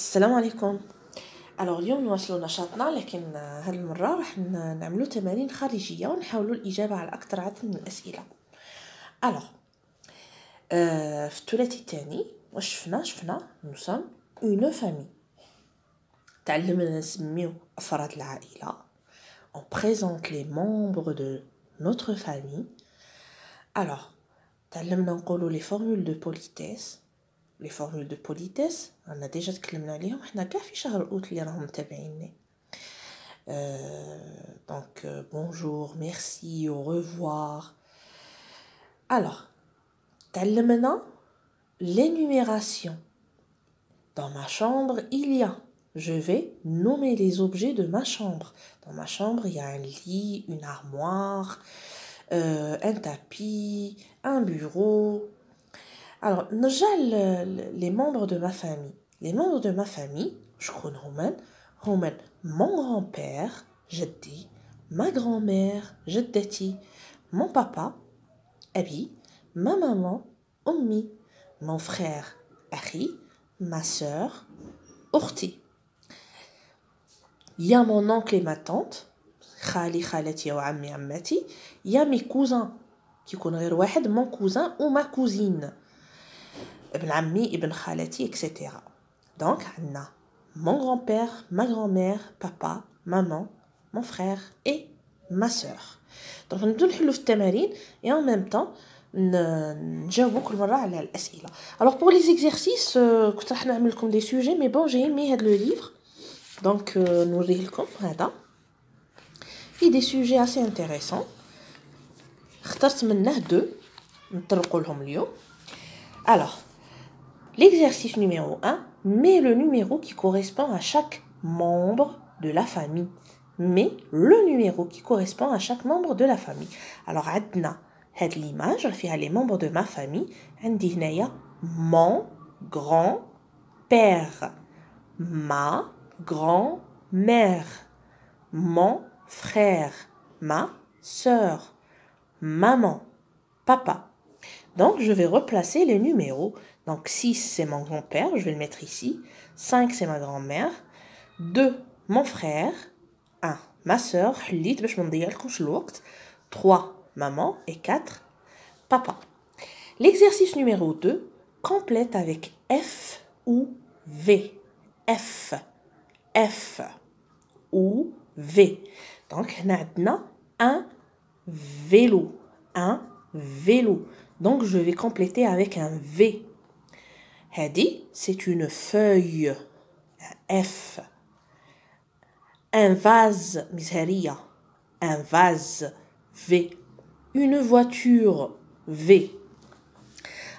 السلام عليكم. اليوم نواصلوا نشاطنا، لكن هذه المرة راح نعملوا تمارين خارجية ونحاولوا الإجابة على أكثر عدد من الأسئلة. في الثلاثي الثاني واش شفنا نوسم اون فامي، تعلمنا نسميو أفراد العائلة. On présente les membres de notre famille. تعلمنا نقولوا les formules de politesse. Les formules de politesse أنا ديجا تكلمنا عليهم حنا كاع في شهر أوت اللي راهم متابعيني. Donc bonjour, merci, au revoir. تعلمنا l'énumération. Dans ma chambre, il y a. Je vais nommer les objets de ma chambre. Dans ma chambre, il y a un lit, une armoire, un tapis, un bureau. نرجع les membres de ma famille. Les membres de ma famille, شكون هما mon grand-père, جدي, ma grand-mère, جدتي, mon papa, أبي, ma maman, أمي, mon frère, أخي, ma sœur, أختي. Il y a mon oncle et ma tante, خالي خالتي وعمي عمتي. Il y a mes cousins, كيكون غير واحد, mon cousin ou ma cousine. ابن عمي, ابن خالتي, etc. Donc, عندنا mon grand-père, ma grand-mère, papa, maman, mon frère et ma sœur. Donc, نبدو نحلو في التمارين et en même temps نجاوبو كل مرة على الأسئلة. Alors, pour les exercices, كنت راح نعمل لكم des sujets, mais bon, j'ai aimé هذا le livre. Donc, نوريه لكم هذا. فيه des sujets assez intéressants. اخترت منه 2 نطرقوا لهم اليوم. Alors, l'exercice numéro 1, mets le numéro qui correspond à chaque membre de la famille. Mets le numéro qui correspond à chaque membre de la famille. Alors, عندنا هاد l'image فيها les membres de ma famille. عندي هنايا mon grand-père, ma grand-mère, mon frère, ma sœur, maman, papa. Donc, je vais replacer les numéros. Donc, 6, c'est mon grand-père, je vais le mettre ici. 5, c'est ma grand-mère. 2, mon frère. 1, ma sœur. 3, maman. Et 4, papa. L'exercice numéro 2, complète avec F ou V. F. F. Ou V. Donc, on a un vélo. Un vélo. Donc, je vais compléter avec un V. Hadi, c'est une feuille. Un F. Un vase. Miseria. Un vase. V. Une voiture. V.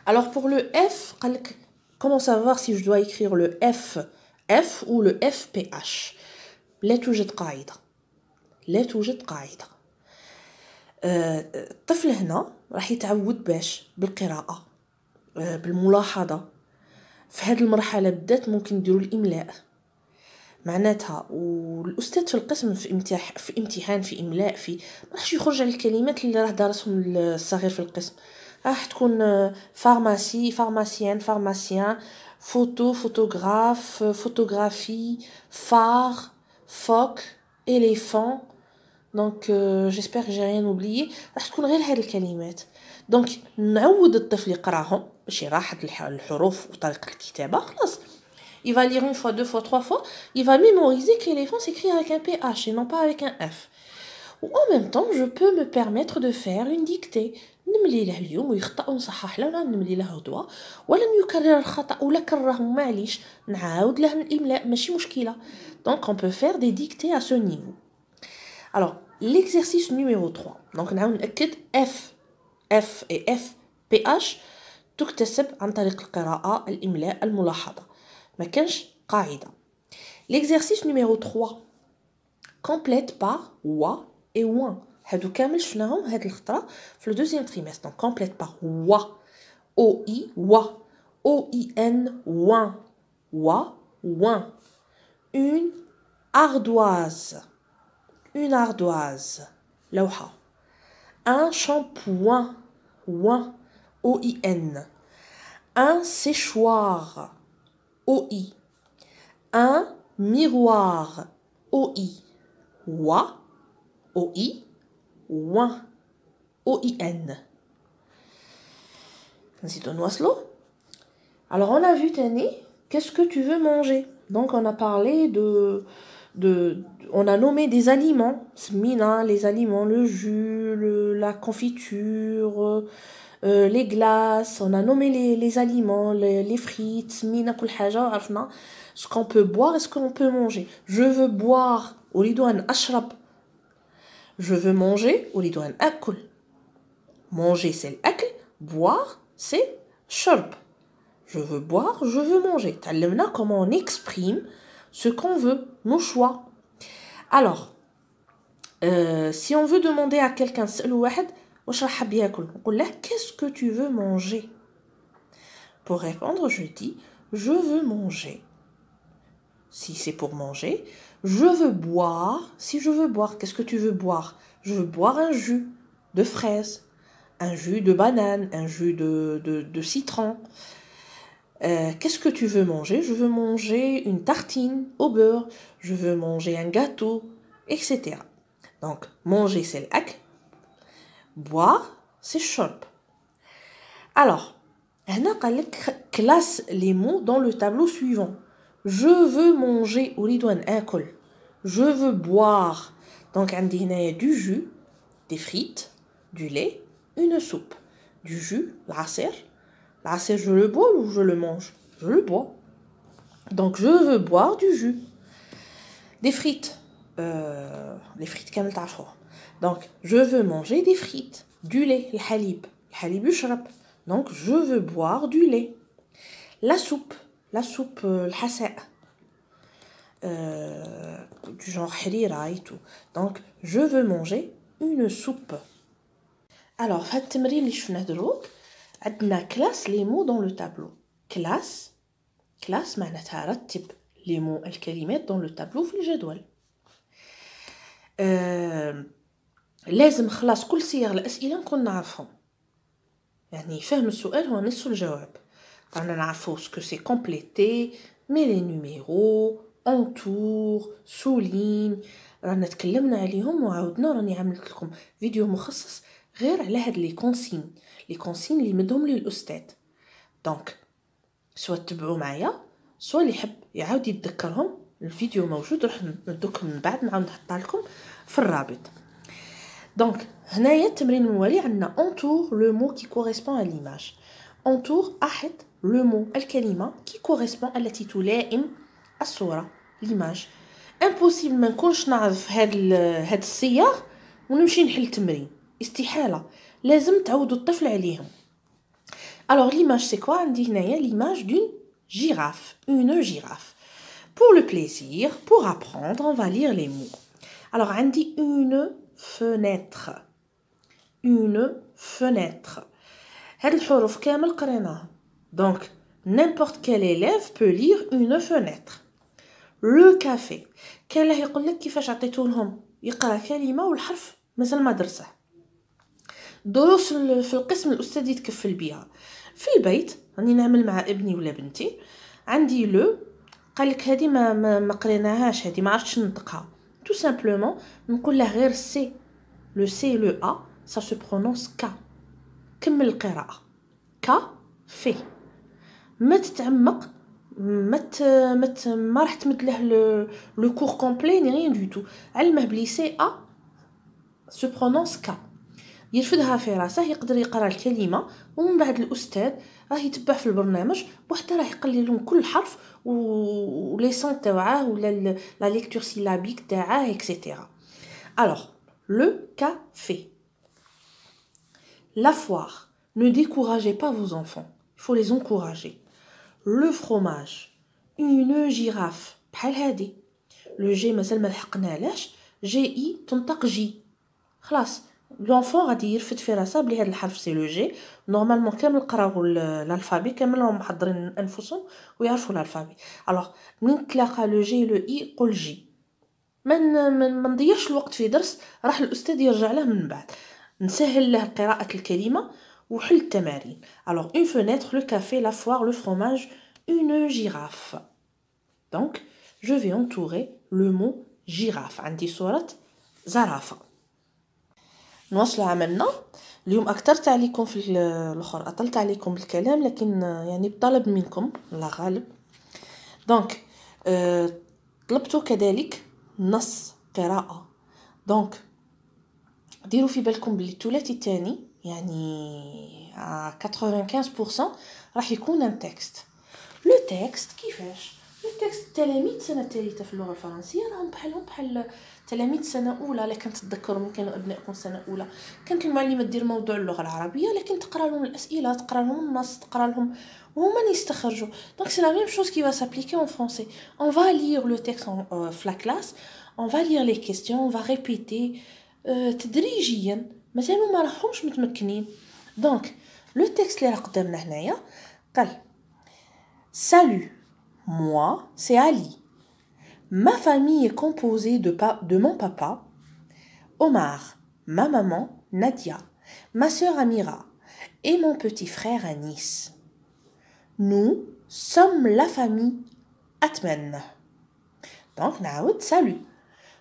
Alors, pour le F, comment savoir si je dois écrire le F, F ou le FPH? لا توجد قاعدة. لا توجد قاعدة. الطفل هنا راح يتعود باش بالقراءة، بالملاحظة. في هذه المرحلة بالذات ممكن نديروا الإملاء معناتها، والأستاذ في القسم في امتحان في إملاء ما راحش يخرج على الكلمات اللي راه دارسهم الصغير في القسم. راح تكون فارماسي، فارماسيان، فارماسيان، فوتو، فوتوغراف، فوتوغرافي، فار، فوك، éléphant. Donc j'espère que j'ai rien oublié. راح تكون غير هذه الكلمات. Donc نعود الطفل يقراهم باش يلاحظ الحروف وطريقة الكتابة. خلاص il va lire une fois, 2 fois, 3 fois, il va mémoriser que l'éléphant s'écrit avec un PH et non pas avec un F. Ou en même temps, je peux me permettre de faire une dictée. نملي له اليوم ويخطأ ونصحح له، ولا نملي له غدوة، ولا يكرر الخطأ ولا كرهه معليش نعاود له الإملاء ماشي مشكلة. Donc on peut faire des dictées à ce niveau. Alors, l'exercice numéro 3. Donc نعاود نأكد F et F PH تكتسب عن طريق القراءة، الإملاء، الملاحظة. ما كانش قاعدة. L'exercice numéro 3. Complète par wa et ouin. هادو كامل شفناهم هاد الخطرة في le deuxième trimestre. Donc complète par wa, o-i, wa, o-i-n, ouin, wa, ouin. Une ardoise. Une ardoise. لوحة. Un shampoing. Ouin, o-i-n. Un séchoir. O-i. un miroir. OI. Wa. OI. Ouin. OIN. Alors, on a vu, Tani, qu'est-ce que tu veux manger? Donc, on a parlé on a nommé des aliments. Smina, les aliments, le jus, la confiture, les glaces. On a nommé les aliments, les frites, smina, kul haja, arfna. Ce qu'on peut boire et ce qu'on peut manger. Je veux boire, uridu an ashrab. Je veux manger, uridu an akul. Manger, c'est l'akl. Boire, c'est shurb. Je veux boire, je veux manger. T'allemna comment on exprime ce qu'on veut, nos choix. Alors, si on veut demander à quelqu'un, qu'est-ce que tu veux manger? Pour répondre, je dis, je veux manger. Si c'est pour manger, je veux boire. Si je veux boire, qu'est-ce que tu veux boire? Je veux boire un jus de fraise, un jus de banane, un jus de citron. Qu'est-ce que tu veux manger? Je veux manger une tartine au beurre, je veux manger un gâteau, etc. Donc, manger, c'est l'ak. Boire, c'est shorb. Alors, classe les mots dans le tableau suivant. Je veux manger, uridouan akol. Je veux boire. Donc, on a du jus, des frites, du lait, une soupe. Du jus, l'asser. L'asser, je le bois ou je le mange? Je le bois. Donc, je veux boire du jus. Des frites. Les frites, kamel ta'rfouh. Donc, je veux manger des frites. Du lait, le halib. Le halib yushrab. Donc, je veux boire du lait. La soupe, le hassa. Du genre harira et tout. Donc, je veux manger une soupe. Alors, في التمرين اللي شفناه دروك عندنا classe les mots dans le tableau. Classe معناتها رتب les mots الكلمات dans le tableau في الجدول. لازم خلاص كل صيغ الأسئلة نكون نعرفهم. يعني فهم السؤال هو نصف الجواب. رانا نعرفو سكو سي كومبليتي مي لي نيميرو انتور سولين رانا تكلمنا عليهم وعاودنا راني عملت لكم فيديو مخصص غير على هاد لي كونسين اللي مدهم لي الاستاذ. دونك سوا تتبعوا معايا سوا اللي يحب يعاود يتذكرهم الفيديو موجود راح ندوكم من بعد نعاود نحطها لكم في الرابط. دونك هنايا التمرين الموالي عندنا entoure le mot qui correspond à l'image. entoure أحد le mot الكلمة qui correspond التي تلائم الصورة l'image. impossible ما نكونش نعرف هاد الصيغ ونمشي نحل التمرين. استحالة لازم تعودوا الطفل عليهم. alors l'image c'est quoi عندي هنايا l'image d'une girafe, une girafe. pour le plaisir, pour apprendre, on va lire les mots. alors عندي une fenêtre هاد الحروف كامل قريناهم. donc n'importe quel élève peut lire une fenêtre. le café كان له يقول لك كيفاش عطيتو لهم يقرا كلمه والحرف مازال ما درسه. دروس في القسم الاستاذ يتكفل بها. في البيت راني نعمل مع ابني ولا بنتي عندي لو قال لك هذه ما قريناهاش هذه ما عرفتش ننطقها. tout simplement نقول له غير سي le C et le A ça se prononce K. كمل القراءة كافي. ما تتعمق ما راح تمد له لو كور كومبلي ني ريان دو تو. علمه بلي سي A se prononce K. يرفدها في راسه يقدر يقرا الكلمة ومن بعد الأستاذ راه يتبع في البرنامج بوحده راه يقلل لهم كل حرف ولي سون تاعه ولا لا ليكتور سيلابيك تاعه اكسيتيرا. alors le café. La foire. Ne découragez pas vos enfants. Il faut les encourager. Le fromage. Une girafe. بحال هادي. Le G مازال ما لحقنالاش. GI تنطق جي. خلاص. l'enfant غادي يرفد في راسه بلي هذا الحرف سي لو جي. نورمالمون كامل قراو الالفابي كامل راهم محضرين انفسهم ويعرفوا الالفابي. alors من تلاقى لو جي لو اي قول جي. ما نضيعش الوقت في درس راح الاستاذ يرجع له من بعد. نسهل له قراءة الكلمة وحل التمارين. alors une fenêtre, le café, la foire, le fromage, une girafe. donc je vais entourer le mot girafe. عندي صورة زرافة. نواصلوا عملنا. اليوم أكثرت عليكم في الأخر، أطلت عليكم بالكلام، لكن يعني بطلب منكم الله غالب. دونك طلبتوا كذلك نص قراءة. دونك ديروا في بالكم باللي الثلاثي الثاني يعني 95% راح يكون ان تكست. لو تكست كيفاش؟ لو تكست تلاميذ سنه ثالثه في اللغه الفرنسيه راهم بحال تلاميذ سنه اولى. لكن تتذكروا من كانوا ابنائكم سنه اولى كانت المعلمه دير موضوع اللغه العربيه، لكن تقرا لهم الاسئله، تقرا لهم النص، تقرا لهم وهما يستخرجوا. دونك سي لا ميم شوز كي va s'appliquer en français. On va lire le texte في la classe, on va lire les questions, on va répéter تدريجيا، مازالوا ما راهمش متمكنين. دونك لو تكست اللي راه قدامنا هنايا قال Salut, moi c'est Ali. Ma famille est composée de mon papa, Omar, ma maman, Nadia, ma sœur Amira et mon petit frère Anis. Nous sommes la famille Atmen. Donc, naoud, salut.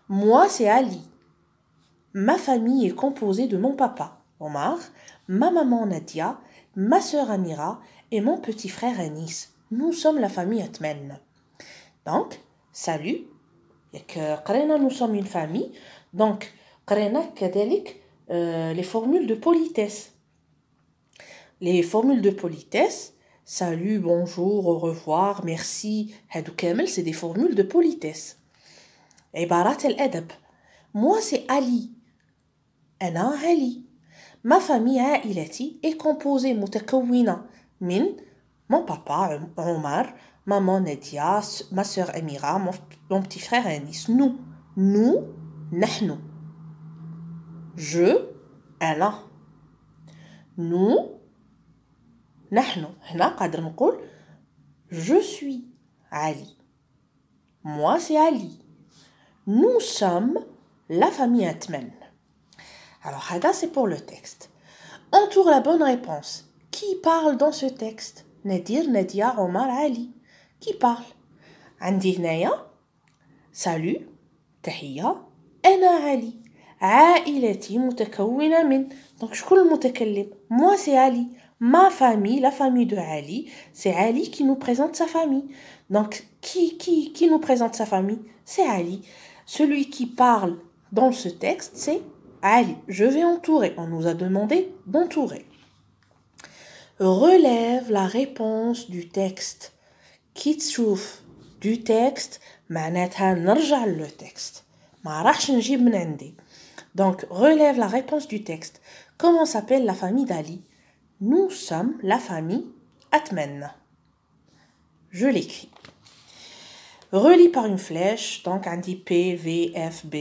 Moi c'est Ali. Ma famille est composée de mon papa, Omar, ma maman Nadia, ma sœur Amira et mon petit frère Anis. Nous sommes la famille Atmen. Donc, salut. Nous sommes une famille. Donc, les formules de politesse. Les formules de politesse, salut, bonjour, au revoir, merci, c'est des formules de politesse. عبارات الأدب. Moi c'est Ali. أنا علي. Ma famille عائلتي est composée متكونة من mon papa Omar, maman Nadia, ma sœur Amira, mon petit frère Anis. Nous, نحن. Je, أنا. Nous, نحن. هنا قادر نقول je suis Ali. Moi c'est Ali. Nous sommes la famille Atmen. Alors, هذا c'est pour le texte. Entoure la bonne réponse. Qui parle dans ce texte? Nadir, Nadia, Omar, Ali. Qui parle? عندي هنايا salut, تحية, أنا علي. عائلتي متكونة من. Donc شكون المتكلم? Moi c'est Ali. Ma famille, la famille de Ali, c'est Ali qui nous présente sa famille. Donc qui nous présente sa famille? C'est Ali. Celui qui parle dans ce texte, c'est Ali. Je vais entourer. On nous a demandé d'entourer. Relève la réponse du texte. كي تشوف du texte معناتها نرجع le texte. ما راحش نجيب من عندي. Donc relève la réponse du texte. Comment s'appelle la famille d'Ali? Nous sommes la famille Atmen. Je l'écris. Relie par une flèche. Donc on dit P, V, F, B.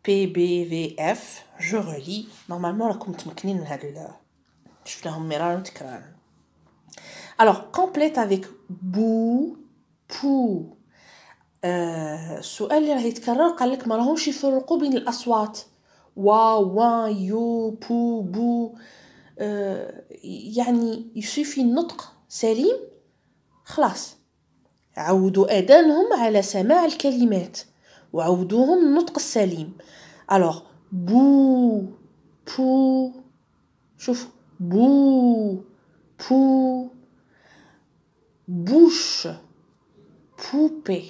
P, B, V, F. Je relis. Normalement راكم متمكنين من هذا. شوف لهم مرارا وتكرارا. Alors complète avec بو بو. السؤال اللي راه يتكرر قال لك ما راهمش يفرقوا بين الاصوات واو وان يو بو بو. يعني يشوفي النطق سليم خلاص. عودوا اذانهم على سماع الكلمات وعودوهم النطق السليم. alors بو بو. شوف بو بو. bouche poupée.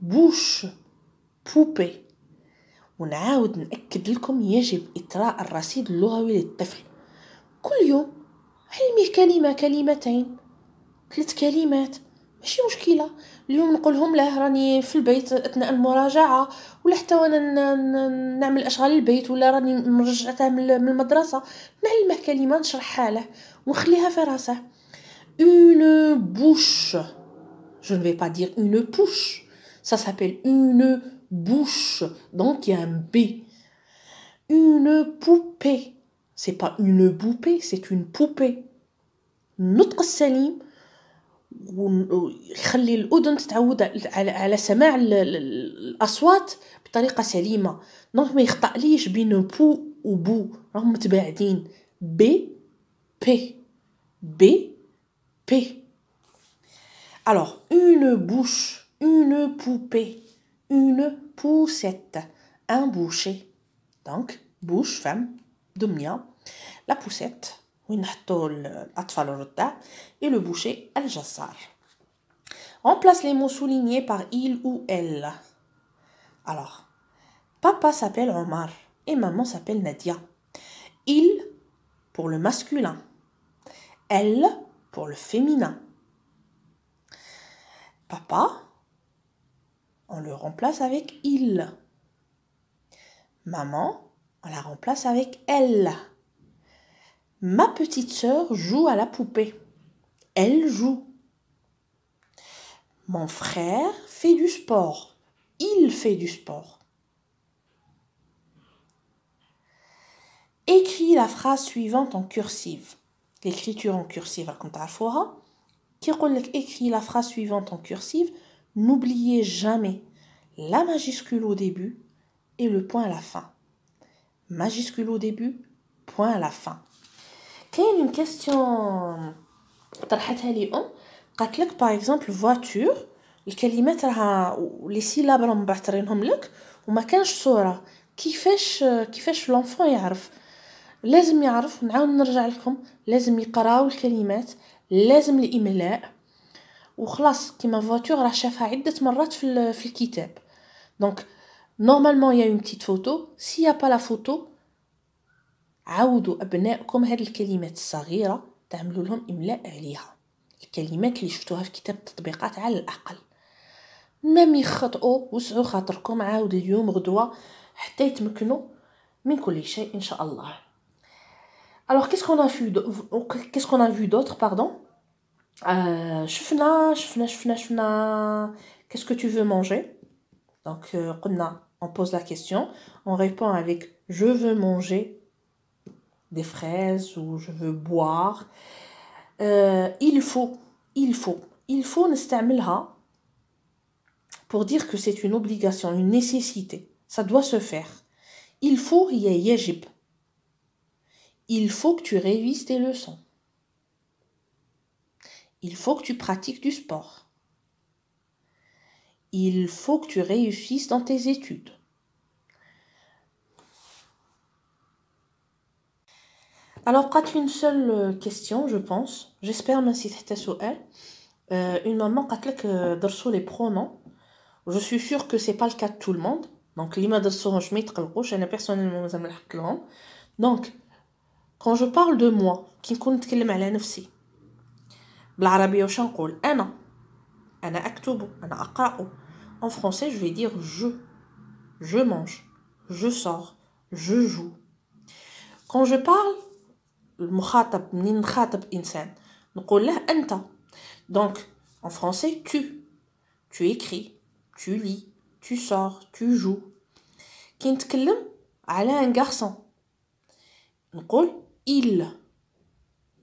bouche poupée. ونعاود نأكد لكم يجب إطراء الرصيد اللغوي للطفل كل يوم. علمي كلمة كلمتين 3 كلمات ماشي مشكلة. اليوم نقولهم له راني في البيت أثناء المراجعة، ولا حتى وانا نعمل أشغال البيت، ولا راني مرجعتها من المدرسة نعلمه كلمة نشرحها له ونخليها في راسه. une bouche. Je ne vais pas dire une bouche. Ça s'appelle une bouche. Donc il y a un B. Une poupée. C'est pas une poupée, c'est une poupée. النطق السليم يخلي الأذن تتعود على سماع الأصوات بطريقة سليمة. دونك ما يخطأ ليش بين بو و بو، راهم متباعدين. بي بي بي P. Alors, une bouche une poupée, une poussette, un boucher. Donc, bouche, femme, دمية, la poussette, وين نحطو الأطفال الرضع, et le boucher, الجزار. Remplace les mots soulignés par il ou elle. Alors, papa s'appelle Omar et maman s'appelle Nadia. Il pour le masculin. Elle pour le féminin. Papa, on le remplace avec il. Maman, on la remplace avec elle. Ma petite sœur joue à la poupée. Elle joue. Mon frère fait du sport. Il fait du sport. Écris la phrase suivante en cursive. L'écriture en cursive, راكم تعرفوها. كي يقول لك écris la phrase suivante en cursive, n'oubliez jamais la majuscule au début et le point à la fin. Majuscule au début, point à la fin. كاين une question طرحتها لي قالت لك par exemple voiture, الكلمات راها لي سيلاب راهم مبعثرينهم لك وما كانش صوره. كيفاش لونفون يعرف؟ لازم يعرف. نعاود نرجع لكم، لازم يقراو الكلمات، لازم الاملاء وخلاص. كيما فواتور راه شافها عده مرات في الكتاب. دونك نورمالمون يا اون بتيت فوتو. سي يا با لا فوتو، عاودوا ابنائكم هاد الكلمات الصغيره تعملوا لهم املاء عليها. الكلمات اللي شفتوها في كتاب التطبيقات على الاقل. ميم يخطئوا وسعوا خاطركم، عاود اليوم غدوه حتى يتمكنوا من كل شيء ان شاء الله. Alors qu'est-ce qu'on a vu d'autre, pardon? شفنا qu'est-ce que tu veux manger? Donc on pose la question, on répond avec je veux manger des fraises ou je veux boire. Il faut نستعملها pour dire que c'est une obligation, une nécessité. Ça doit se faire. Il faut هي يجب. Il faut que tu révises tes leçons. Il faut que tu pratiques du sport. Il faut que tu réussisses dans tes études. Alors, قالت une seule question, je pense. J'espère ما نسيت حتى سؤال. Une maman قالت لك درسوا les pronoms. Je suis sûre que c'est pas le cas de tout le monde. Donc, اللي ما درسوهمش ما يتقلقوش. أنا personnellement مازال ما نحكي لهم. Donc, quand je parle de moi, كي نكون نتكلم على نفسي بالعربية واش نقول؟ أنا أكتب، أنا أقرأ. En français, je vais dire je mange, je sors, je joue. Quand je parle, المخاطب منين نخاطب إنسان نقول له أنت. Donc, en français, tu écris, tu lis, tu sors, tu joues. كي نتكلم على un garçon نقول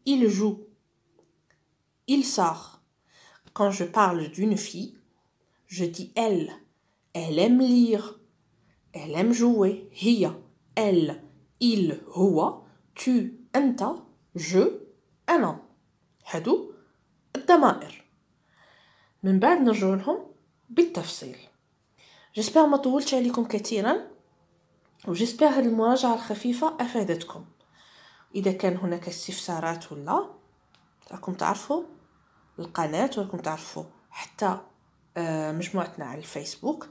il joue, il sort. Quand je parle d'une fille, je dis elle aime lire, elle aime jouer. هي, elle, il, هو, tu, أنت, je, أنا. هادو الضمائر. من بعد نرجع لهم بالتفصيل. جسبر ما طولتش عليكم كثيرا، وجسبر هاد المراجعة الخفيفة أفادتكم. إذا كان هناك استفسارات ولا راكم تعرفوا القناة وراكم تعرفوا حتى مجموعتنا على الفيسبوك.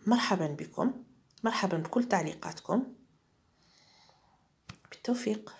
مرحبا بكم، مرحبا بكل تعليقاتكم. بالتوفيق.